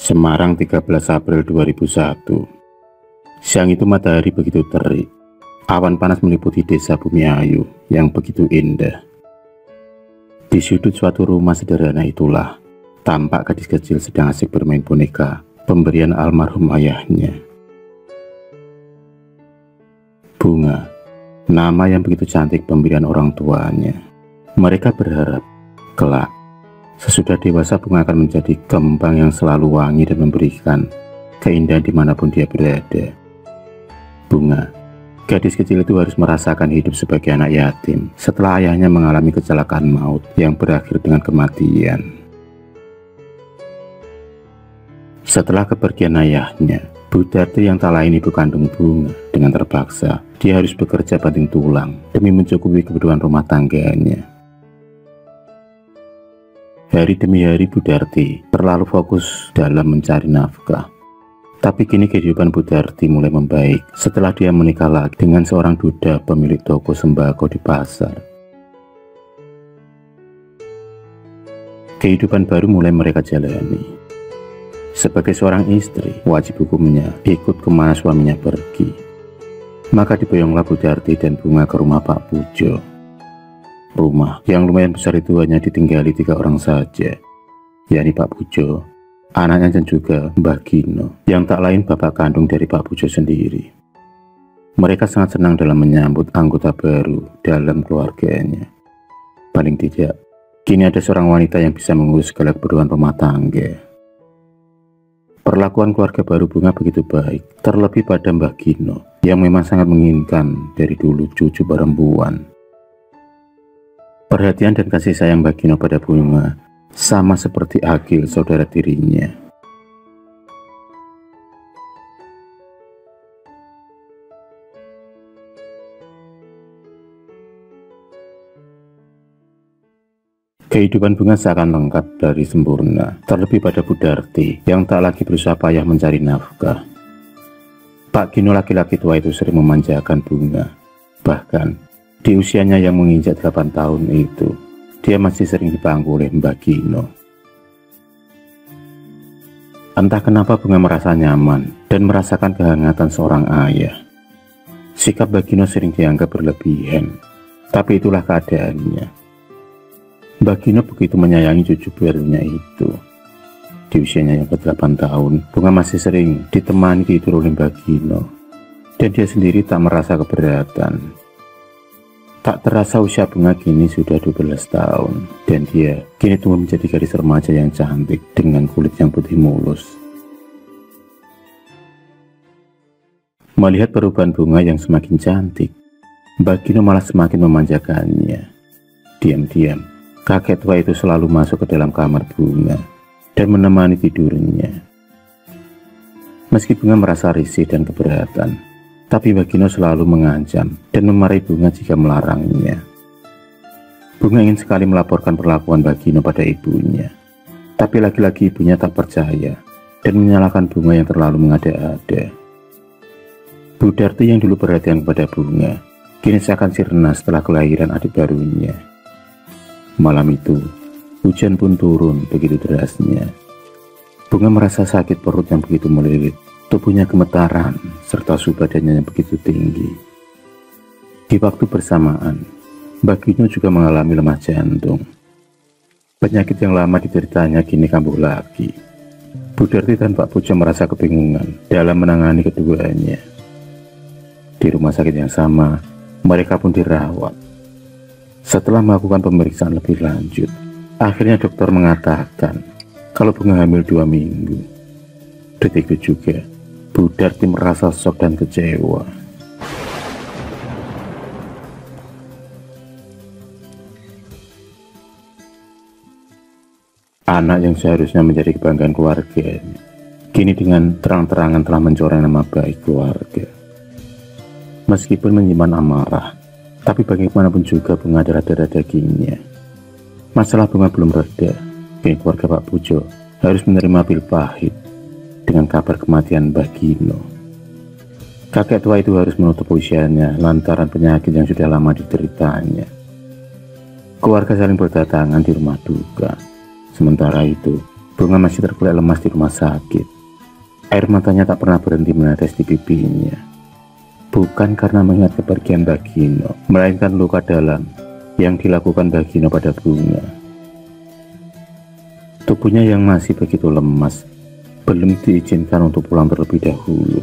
Semarang 13 April 2001. Siang itu matahari begitu terik. Awan panas meliputi desa Bumiayu yang begitu indah. Di sudut suatu rumah sederhana itulah, tampak gadis kecil sedang asik bermain boneka, pemberian almarhum ayahnya. Bunga, nama yang begitu cantik pemberian orang tuanya. Mereka berharap, kelak, sesudah dewasa Bunga akan menjadi kembang yang selalu wangi dan memberikan keindahan dimanapun dia berada. Bunga, gadis kecil itu harus merasakan hidup sebagai anak yatim setelah ayahnya mengalami kecelakaan maut yang berakhir dengan kematian. Setelah kepergian ayahnya, Budarti yang tak lain ibu kandung Bunga, dengan terpaksa dia harus bekerja banting tulang demi mencukupi kebutuhan rumah tangganya. Hari demi hari Budarti terlalu fokus dalam mencari nafkah. Tapi kini kehidupan Budarti mulai membaik setelah dia menikah lagi dengan seorang duda pemilik toko sembako di pasar. Kehidupan baru mulai mereka jalani. Sebagai seorang istri, wajib hukumnya ikut kemana suaminya pergi. Maka diboyonglah Budarti dan Bunga ke rumah Pak Pujo. Rumah yang lumayan besar itu hanya ditinggali 3 orang saja, yakni Pak Pujo, anaknya dan juga Mbah Gino, yang tak lain bapak kandung dari Pak Pujo sendiri. Mereka sangat senang dalam menyambut anggota baru dalam keluarganya. Paling tidak, kini ada seorang wanita yang bisa mengurus segala keperluan rumah tangga. Perlakuan keluarga baru Bunga begitu baik, terlebih pada Mbah Gino, yang memang sangat menginginkan dari dulu cucu perempuan. Perhatian dan kasih sayang Mbah Gino pada Bunga sama seperti Agil, saudara tirinya. Kehidupan Bunga seakan lengkap dari sempurna, terlebih pada Budarti yang tak lagi berusaha payah mencari nafkah. Pak Gino laki-laki tua itu sering memanjakan Bunga. Bahkan di usianya yang menginjak 8 tahun itu, dia masih sering dipangku oleh Mbah Gino. Entah kenapa Bunga merasa nyaman dan merasakan kehangatan seorang ayah. Sikap Mbah Gino sering dianggap berlebihan, tapi itulah keadaannya. Mbah Gino begitu menyayangi cucu barunya itu. Di usianya yang ke-8 tahun, Bunga masih sering ditemani tidur oleh Mbah Gino, dan dia sendiri tak merasa keberatan. Tak terasa usia Bunga kini sudah 12 tahun, dan dia kini tumbuh menjadi gadis remaja yang cantik dengan kulit yang putih mulus. Melihat perubahan Bunga yang semakin cantik, Mbah Gino malah semakin memanjakannya. Diam-diam, kakek tua itu selalu masuk ke dalam kamar Bunga dan menemani tidurnya. Meski Bunga merasa risih dan keberatan, tapi Mbah Gino selalu mengancam dan memarahi Bunga jika melarangnya. Bunga ingin sekali melaporkan perlakuan Mbah Gino pada ibunya, tapi lagi-lagi ibunya tak percaya dan menyalahkan Bunga yang terlalu mengada-ada. Budarti yang dulu perhatian kepada Bunga, kini seakan sirna setelah kelahiran adik barunya. Malam itu, hujan pun turun begitu derasnya. Bunga merasa sakit perut yang begitu melilit. Tubuhnya gemetaran, serta suhu badannya yang begitu tinggi. Di waktu bersamaan, Mbah Gino juga mengalami lemah jantung. Penyakit yang lama dideritanya kini kambuh lagi. Budarti dan Pak Pujo merasa kebingungan dalam menangani keduanya. Di rumah sakit yang sama, mereka pun dirawat. Setelah melakukan pemeriksaan lebih lanjut, akhirnya dokter mengatakan kalau Bunga hamil 2 minggu. Detik itu juga Budarti merasa shock dan kecewa. Anak yang seharusnya menjadi kebanggaan keluarga, kini dengan terang-terangan telah mencoreng nama baik keluarga. Meskipun menyimpan amarah, tapi bagaimanapun juga Bunga adalah darah dagingnya. Masalah Bunga belum reda, kini keluarga Pak Pujo harus menerima pil pahit dengan kabar kematian Mbah Gino. Kakek tua itu harus menutup usianya lantaran penyakit yang sudah lama dideritanya. Keluarga saling berdatangan di rumah duka. Sementara itu, Bunga masih terkulai lemas di rumah sakit. Air matanya tak pernah berhenti menetes di pipinya. Bukan karena mengingat kepergian Bagino, melainkan luka dalam yang dilakukan Bagino pada Bunga. Tubuhnya yang masih begitu lemas belum diizinkan untuk pulang terlebih dahulu.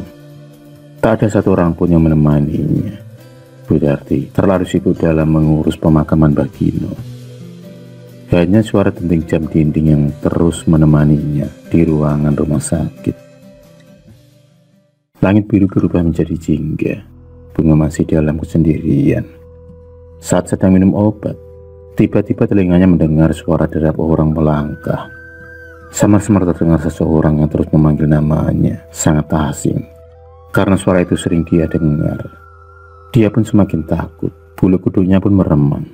Tak ada satu orang pun yang menemaninya. Budarti terlalu sibuk dalam mengurus pemakaman Bagino. Hanya suara denting jam dinding yang terus menemaninya di ruangan rumah sakit. Langit biru berubah menjadi jingga. Bunga masih dalam kesendirian. Saat sedang minum obat, tiba-tiba telinganya mendengar suara derap orang melangkah. Samar-samar terdengar seseorang yang terus memanggil namanya, sangat asing. Karena suara itu sering dia dengar. Dia pun semakin takut, bulu kuduknya pun meremang.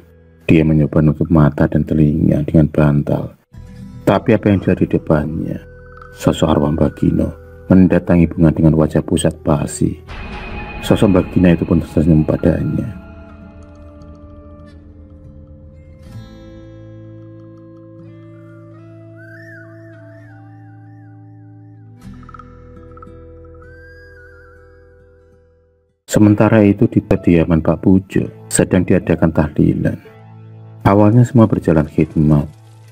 Dia mencoba menutup mata dan telinga dengan bantal. Tapi apa yang dilihat di depannya? Sosok arwah Bagino mendatangi Bunga dengan wajah pusat basi. Sosok Bagino itu pun tersenyum padanya. Sementara itu di kediaman Pak Pujo sedang diadakan tahlilan. Awalnya semua berjalan khidmat.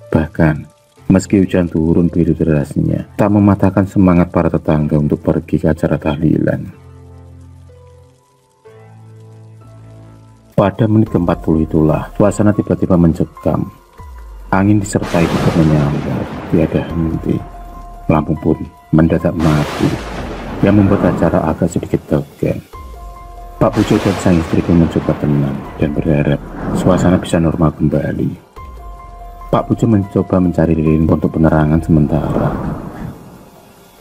Bahkan meski hujan turun begitu derasnya, tak mematahkan semangat para tetangga untuk pergi ke acara tahlilan. Pada menit ke-40 itulah suasana tiba-tiba mencekam. Angin disertai hujan menyambar, tiada henti. Lampu pun mendadak mati, yang membuat acara agak sedikit tegang. Pak Pujo dan sang istri pun mencoba tenang dan berharap suasana bisa normal kembali. Pak Pujo mencoba mencari lilin untuk penerangan sementara.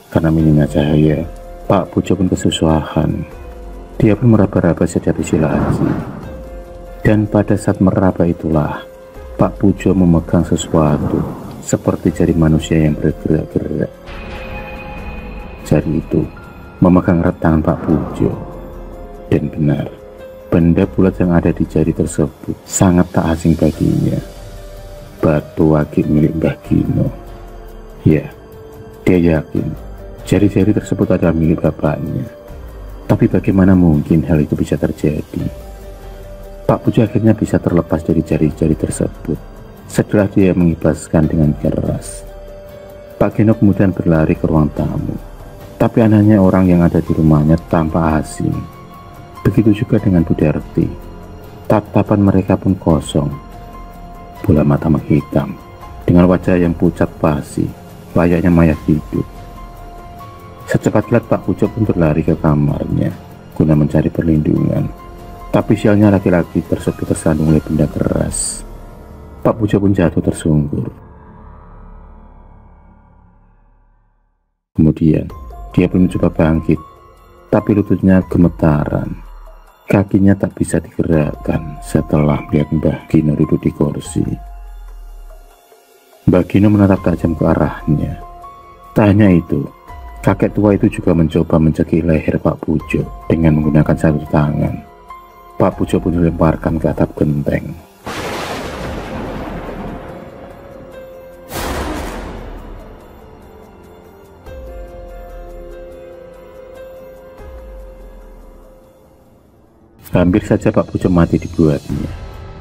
Karena minimnya cahaya, Pak Pujo pun kesusahan. Dia pun meraba-raba setiap isi laci. Dan pada saat meraba itulah, Pak Pujo memegang sesuatu seperti jari manusia yang bergerak-gerak. Jari itu memegang erat tangan Pak Pujo. Dan benar, benda bulat yang ada di jari tersebut sangat tak asing baginya. Batu akik milik Bagino. Ya, dia yakin jari-jari tersebut adalah milik bapaknya. Tapi bagaimana mungkin hal itu bisa terjadi? Pak Pujo akhirnya bisa terlepas dari jari-jari tersebut setelah dia mengibaskan dengan keras. Pak Gino kemudian berlari ke ruang tamu. Tapi anehnya orang yang ada di rumahnya tampak asing. Begitu juga dengan Budarti. Tatapan mereka pun kosong. Bola mata menghitam dengan wajah yang pucat basi, layaknya mayat hidup. Secepat kilat Pak Pujo pun berlari ke kamarnya guna mencari perlindungan. Tapi sialnya laki-laki tersebut tersandung oleh benda keras. Pak Pujo pun jatuh tersungkur. Kemudian dia pun mencoba bangkit, tapi lututnya gemetaran. Kakinya tak bisa digerakkan setelah melihat Mbah Gino duduk di kursi. Mbah Gino menatap tajam ke arahnya. Tak hanya itu, kakek tua itu juga mencoba mencekik leher Pak Pujo dengan menggunakan satu tangan. Pak Pujo pun dilemparkan ke atap genteng. Hampir saja Pak Pujo mati dibuatnya.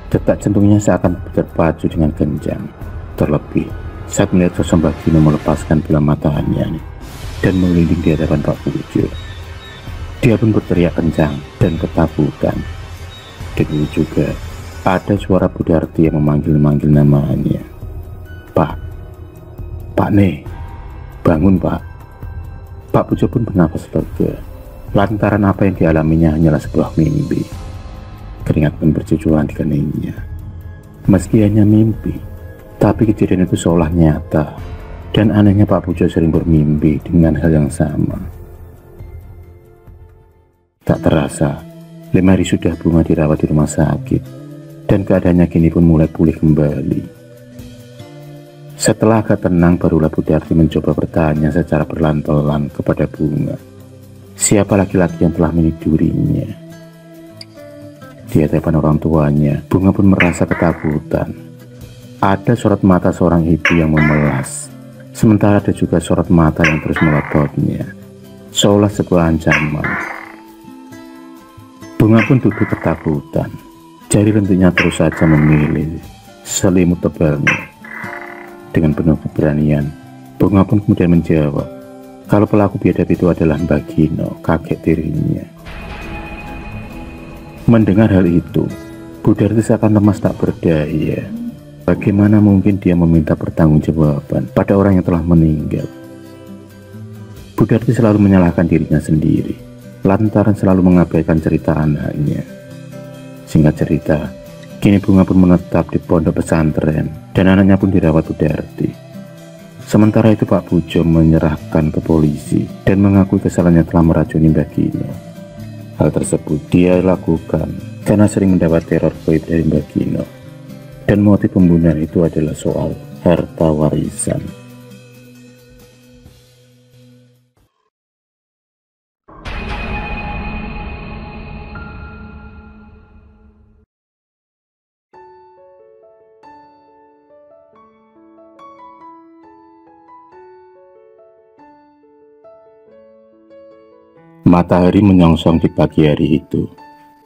Detak jantungnya seakan terpacu dengan kencang. Terlebih saat melihat sosok Mbah Gino melepaskan bola matanya dan melinding di hadapan Pak Pujo. Dia pun berteriak kencang dan ketakutan. Dan itu juga ada suara Budarti yang memanggil-manggil namanya. Pak Ne, bangun Pak. Pak Pujo pun bernapas lega. Lantaran apa yang dialaminya hanyalah sebuah mimpi. Keringat pun bercucuran di keningnya. Meski hanya mimpi, tapi kejadian itu seolah nyata. Dan anehnya Pak Pujo sering bermimpi dengan hal yang sama. Tak terasa, 5 hari sudah Bunga dirawat di rumah sakit. Dan keadaannya kini pun mulai pulih kembali. Setelah agak tenang, barulah Budarti mencoba bertanya secara perlahan-lahan kepada Bunga. Siapa laki-laki yang telah menidurinya? Di hadapan orang tuanya, Bunga pun merasa ketakutan. Ada sorot mata seorang ibu yang memelas, Sementara ada juga sorot mata yang terus melototnya, seolah sebuah ancaman. Bunga pun duduk ketakutan. Jari lentiknya terus saja memilih selimut tebalnya. Dengan penuh keberanian, Bunga pun kemudian menjawab kalau pelaku biadab itu adalah Mbak Gino, kakek tirinya. Mendengar hal itu, Bu Darti seakan lemas tak berdaya. Bagaimana mungkin dia meminta pertanggungjawaban pada orang yang telah meninggal? Bu Darti selalu menyalahkan dirinya sendiri, lantaran selalu mengabaikan cerita anaknya. Singkat cerita, kini Bunga pun menetap di pondok pesantren dan anaknya pun dirawat Bu Darti. Sementara itu Pak Pujo menyerahkan ke polisi dan mengakui kesalahannya telah meracuni Mbak Gino. Hal tersebut dia lakukan karena sering mendapat teror gaib dari Mbak Gino. Dan motif pembunuhan itu adalah soal harta warisan. Matahari menyongsong di pagi hari itu.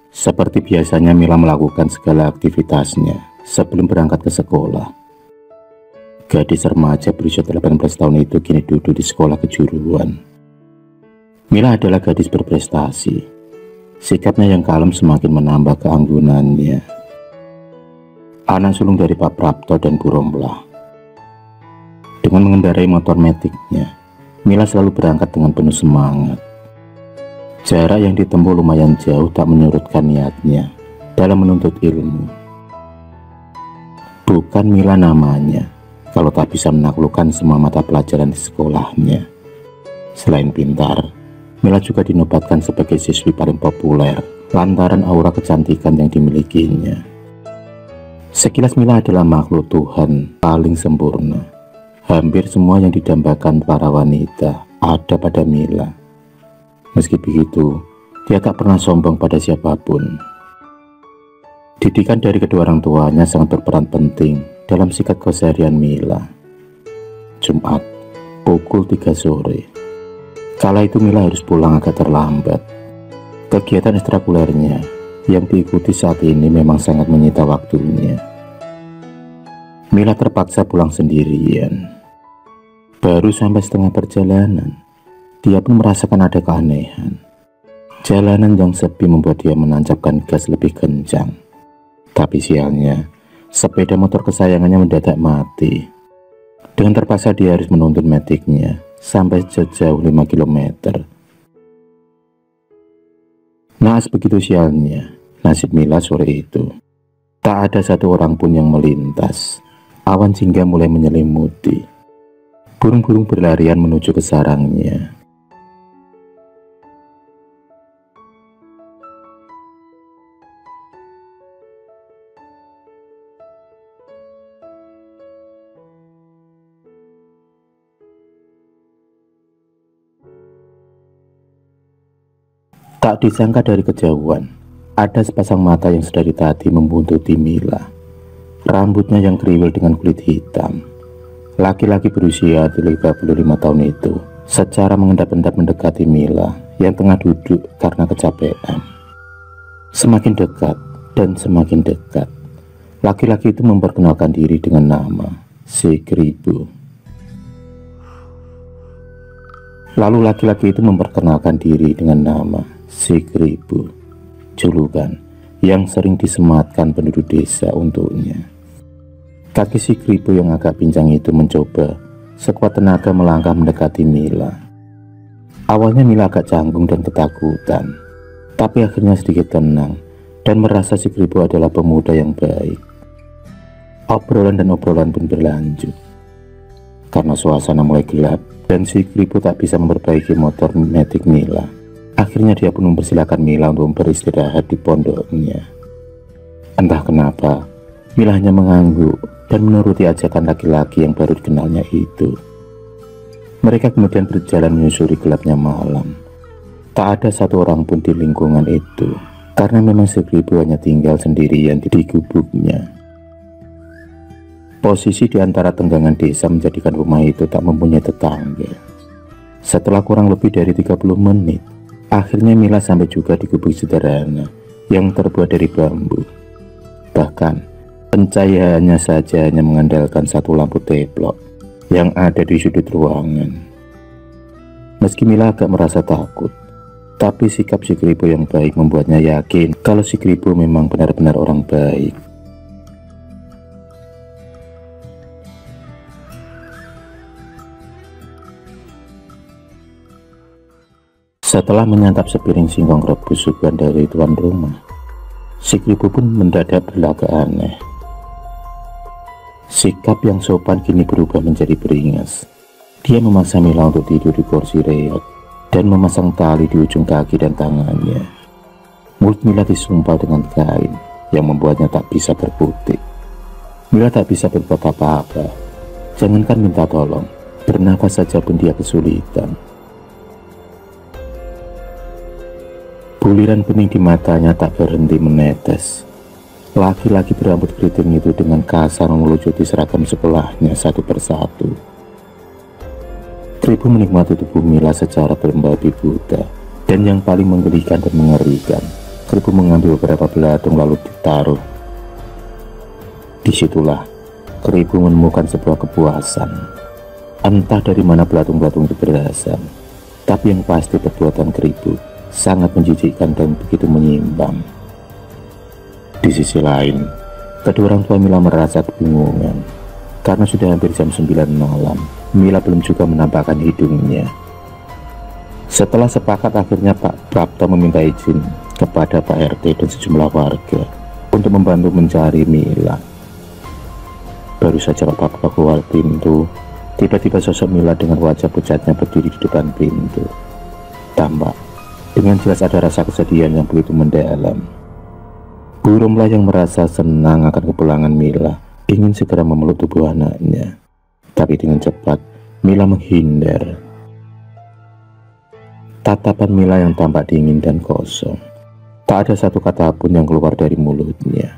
Seperti biasanya Mila melakukan segala aktivitasnya sebelum berangkat ke sekolah. Gadis remaja berusia 18 tahun itu kini duduk di sekolah kejuruan. Mila adalah gadis berprestasi. Sikapnya yang kalem semakin menambah keanggunannya. Anak sulung dari Pak Prapto dan Bu Romplah. Dengan mengendarai motor metiknya, Mila selalu berangkat dengan penuh semangat. Jarak yang ditempuh lumayan jauh tak menyurutkan niatnya dalam menuntut ilmu. Bukan Mila namanya kalau tak bisa menaklukkan semua mata pelajaran di sekolahnya. Selain pintar, Mila juga dinobatkan sebagai siswi paling populer lantaran aura kecantikan yang dimilikinya. Sekilas Mila adalah makhluk Tuhan paling sempurna. Hampir semua yang didambakan para wanita ada pada Mila. Meski begitu, dia tak pernah sombong pada siapapun. Didikan dari kedua orang tuanya sangat berperan penting dalam sikap keseharian Mila. Jumat, pukul 3 sore. Kala itu Mila harus pulang agak terlambat. Kegiatan ekstrakurikulernya yang diikuti saat ini memang sangat menyita waktunya. Mila terpaksa pulang sendirian. Baru sampai setengah perjalanan, dia pun merasakan ada keanehan. Jalanan yang sepi membuat dia menancapkan gas lebih kencang. Tapi sialnya, sepeda motor kesayangannya mendadak mati. Dengan terpaksa dia harus menuntun metiknya sampai sejauh 5 km. Naas begitu sialnya nasib Mila sore itu. Tak ada satu orang pun yang melintas. Awan jingga mulai menyelimuti. Burung-burung berlarian menuju ke sarangnya. Tak disangka dari kejauhan, ada sepasang mata yang sedari tadi membuntuti Mila. Rambutnya yang kriwil dengan kulit hitam. Laki-laki berusia 35 tahun itu secara mengendap-endap mendekati Mila yang tengah duduk karena kecapean. Semakin dekat dan semakin dekat. Laki-laki itu memperkenalkan diri dengan nama Si Kribo. Lalu laki-laki itu memperkenalkan diri dengan nama Si Kribo, julukan yang sering disematkan penduduk desa untuknya. Kaki Si Kribo yang agak pincang itu mencoba sekuat tenaga melangkah mendekati Mila. Awalnya Mila agak canggung dan ketakutan, tapi akhirnya sedikit tenang dan merasa Si Kribo adalah pemuda yang baik. Obrolan dan obrolan pun berlanjut. Karena suasana mulai gelap dan Si Kribo tak bisa memperbaiki motor metik Mila, akhirnya dia pun mempersilahkan Mila untuk beristirahat di pondoknya. Entah kenapa, Mila hanya mengangguk dan menuruti ajakan laki-laki yang baru dikenalnya itu. Mereka kemudian berjalan menyusuri gelapnya malam. Tak ada satu orang pun di lingkungan itu, karena memang Si Kribo hanya tinggal sendirian di gubuknya. Posisi di antara tenggangan desa menjadikan rumah itu tak mempunyai tetangga. Setelah kurang lebih dari 30 menit, akhirnya Mila sampai juga di gubuk sederhana yang terbuat dari bambu. Bahkan, pencahayaannya saja hanya mengandalkan satu lampu teplok yang ada di sudut ruangan. Meski Mila agak merasa takut, tapi sikap si Kribo yang baik membuatnya yakin kalau si Kribo memang benar-benar orang baik. Setelah menyantap sepiring singkong rebus suguhan dari tuan rumah, si Kribo pun mendadak berlagak aneh. Sikap yang sopan kini berubah menjadi beringas. Dia memaksa Mila untuk tidur di kursi reot dan memasang tali di ujung kaki dan tangannya. Mulut Mila disumpal dengan kain yang membuatnya tak bisa berkutik. Mila tak bisa berbuat apa-apa. Jangankan minta tolong, bernafas saja pun dia kesulitan. Buliran bening di matanya tak berhenti menetes. Laki-laki berambut keriting itu dengan kasar mengelucuti seragam sekolahnya satu persatu. Kribo menikmati tubuh Mila secara berbabi buta, dan yang paling menggelikan dan mengerikan, Kribo mengambil beberapa belatung lalu ditaruh. Disitulah Kribo menemukan sebuah kepuasan. Entah dari mana belatung-belatung itu berasal, tapi yang pasti perbuatan Kribo sangat menjijikkan dan begitu menyimpang. Di sisi lain, kedua orang tua Mila merasa kebingungan karena sudah hampir jam 9 malam. Mila belum juga menampakkan hidungnya. Setelah sepakat, akhirnya Pak Prapto meminta izin kepada Pak RT dan sejumlah warga untuk membantu mencari Mila. Baru saja Pak Prapto keluar pintu, tiba-tiba sosok Mila dengan wajah pucatnya berdiri di depan pintu. Tampak dengan jelas ada rasa kesedihan yang begitu mendalam. Bu Romlah yang merasa senang akan kepulangan Mila ingin segera memeluk tubuh anaknya, tapi dengan cepat Mila menghindar. Tatapan Mila yang tampak dingin dan kosong. Tak ada satu kata pun yang keluar dari mulutnya.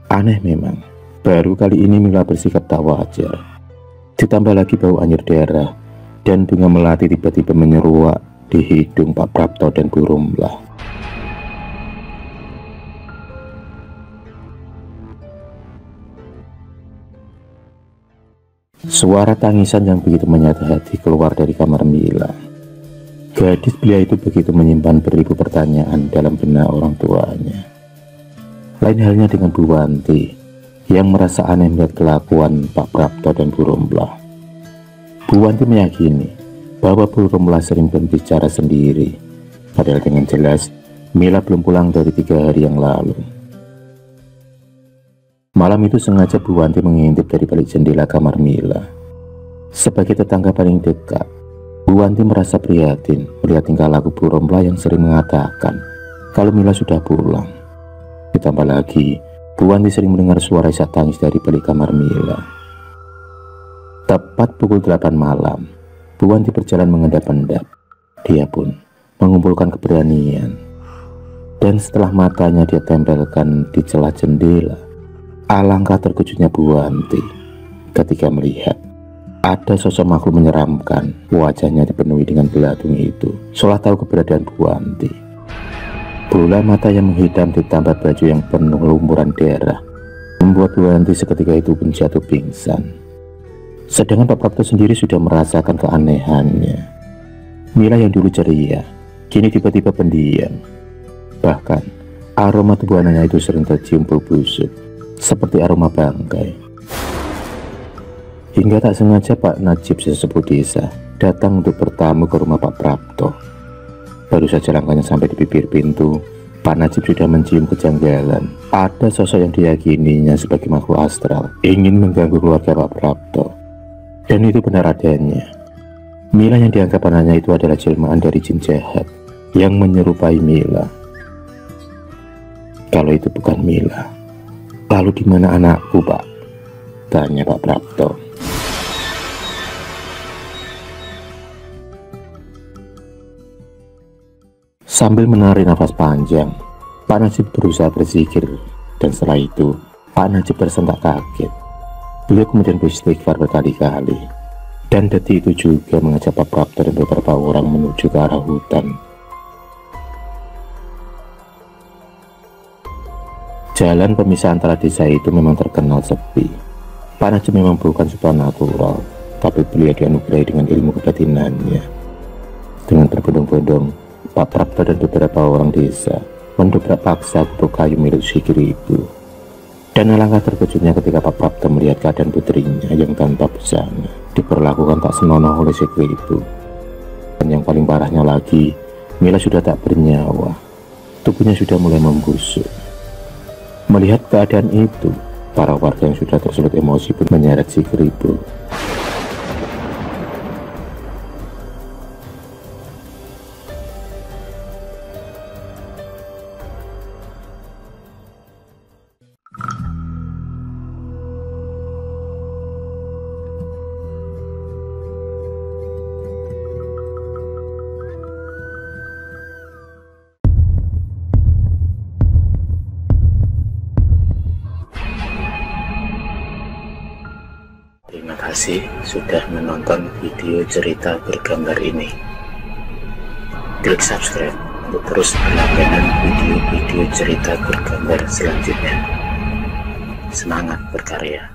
Aneh memang, baru kali ini Mila bersikap tak wajar. Ditambah lagi bau anyir darah dan bunga melati tiba-tiba menyeruak di hidung Pak Prapto dan Bu Romlah. Suara tangisan yang begitu menyata hati keluar dari kamar Mila. Gadis belia itu begitu menyimpan beribu pertanyaan dalam benak orang tuanya. Lain halnya dengan Bu Wanti yang merasa aneh melihat kelakuan Pak Prapto dan Bu Romlah. Bu Wanti meyakini bahwa Bu Romlah sering berbicara sendiri, padahal dengan jelas Mila belum pulang dari 3 hari yang lalu. Malam itu sengaja Bu Wanti mengintip dari balik jendela kamar Mila. Sebagai tetangga paling dekat, Bu Wanti merasa prihatin melihat tingkah laku Bu Romlah yang sering mengatakan kalau Mila sudah pulang. Ditambah lagi, Bu Wanti sering mendengar suara isak tangis dari balik kamar Mila. Tepat pukul 8 malam, Bu Wanti berjalan mengendap-endap. Dia pun mengumpulkan keberanian. Dan setelah matanya dia tempelkan di celah jendela, alangkah terkejutnya Bu Wanti ketika melihat ada sosok makhluk menyeramkan. Wajahnya dipenuhi dengan belatung itu, seolah tahu keberadaan Bu Wanti. Bola mata yang menghitam ditambah baju yang penuh lumpuran darah membuat Bu Wanti seketika itu pun jatuh pingsan. Sedangkan Pak Prapto sendiri sudah merasakan keanehannya. Mila yang dulu ceria, kini tiba-tiba pendiam. Bahkan aroma tubuh anaknya itu sering tercium bau busuk seperti aroma bangkai. Hingga tak sengaja Pak Najib sesepuh desa datang untuk bertamu ke rumah Pak Prapto. Baru saja langkahnya sampai di bibir pintu, Pak Najib sudah mencium kejanggalan. Ada sosok yang diyakininya sebagai makhluk astral ingin mengganggu keluarga Pak Prapto. Dan itu benar adanya. Mila yang dianggap anaknya itu adalah jelmaan dari jin jahat yang menyerupai Mila. Kalau itu bukan Mila, lalu di mana anakku, Pak? Tanya Pak Prapto. Sambil menarik nafas panjang, Pak Najib berusaha berzikir, dan setelah itu Pak Najib tersentak kaget. Beliau kemudian beristighfar berkali-kali, dan detik itu juga mengajak Pak Prapto dan beberapa orang menuju ke arah hutan. Jalan pemisah antara desa itu memang terkenal sepi. Pak Najib memang bukan supernatural, tapi beliau dianugerahi dengan ilmu kebatinannya. Dengan berbondong-bondong, Pak Prapto dan beberapa orang desa mendobrak paksa gubuk kayu milik Sikiribu. Dan alangkah terkejutnya ketika Pak Prapto melihat keadaan putrinya yang tanpa busana diperlakukan tak senonoh oleh Sikiribu. Dan yang paling parahnya lagi, Mila sudah tak bernyawa, tubuhnya sudah mulai membusuk. Melihat keadaan itu, para warga yang sudah tersulut emosi pun menyeret Sikiribu. Terima kasih sudah menonton video cerita bergambar ini. Klik subscribe untuk terus berlangganan video-video cerita bergambar selanjutnya. Semangat berkarya.